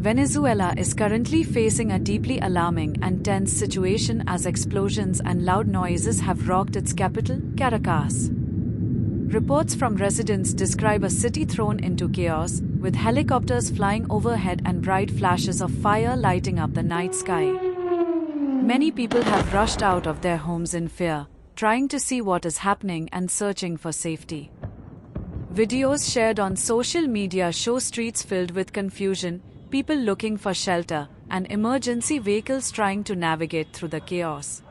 Venezuela is currently facing a deeply alarming and tense situation as explosions and loud noises have rocked its capital, Caracas. Reports from residents describe a city thrown into chaos, with helicopters flying overhead and bright flashes of fire lighting up the night sky. Many people have rushed out of their homes in fear, trying to see what is happening and searching for safety. Videos shared on social media show streets filled with confusion, people looking for shelter, and emergency vehicles trying to navigate through the chaos.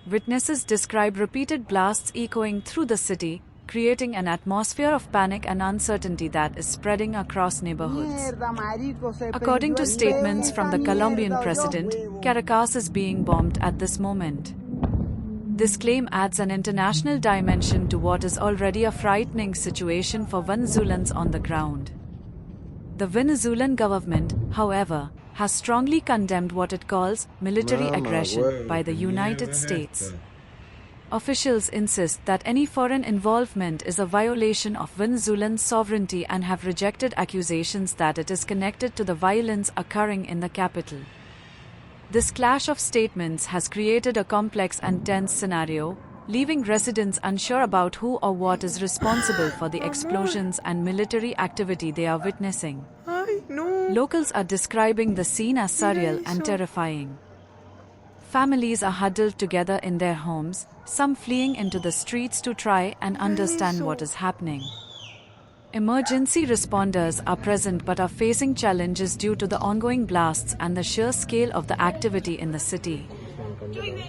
Witnesses describe repeated blasts echoing through the city, creating an atmosphere of panic and uncertainty that is spreading across neighborhoods. According to statements from the Colombian president, Caracas is being bombed at this moment. This claim adds an international dimension to what is already a frightening situation for Venezuelans on the ground. The Venezuelan government, however, has strongly condemned what it calls military aggression by the United States. Officials insist that any foreign involvement is a violation of Venezuelan sovereignty and have rejected accusations that it is connected to the violence occurring in the capital. This clash of statements has created a complex and tense scenario, leaving residents unsure about who or what is responsible for the explosions and military activity they are witnessing. Locals are describing the scene as surreal and terrifying. Families are huddled together in their homes, some fleeing into the streets to try and understand what is happening. Emergency responders are present but are facing challenges due to the ongoing blasts and the sheer scale of the activity in the city.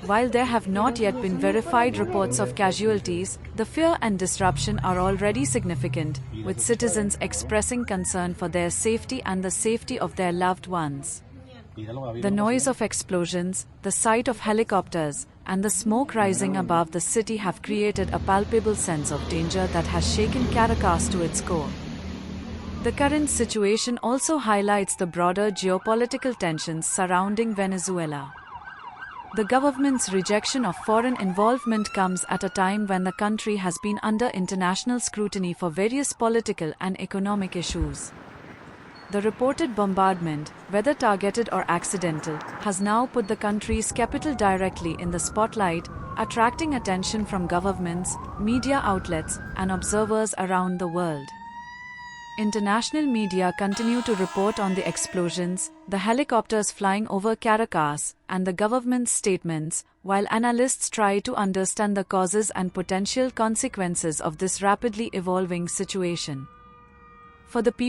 While there have not yet been verified reports of casualties, the fear and disruption are already significant, with citizens expressing concern for their safety and the safety of their loved ones. The noise of explosions, the sight of helicopters, and the smoke rising above the city have created a palpable sense of danger that has shaken Caracas to its core. The current situation also highlights the broader geopolitical tensions surrounding Venezuela. The government's rejection of foreign involvement comes at a time when the country has been under international scrutiny for various political and economic issues. The reported bombardment, whether targeted or accidental, has now put the country's capital directly in the spotlight, attracting attention from governments, media outlets, and observers around the world. International media continue to report on the explosions, the helicopters flying over Caracas, and the government's statements, while analysts try to understand the causes and potential consequences of this rapidly evolving situation. For the people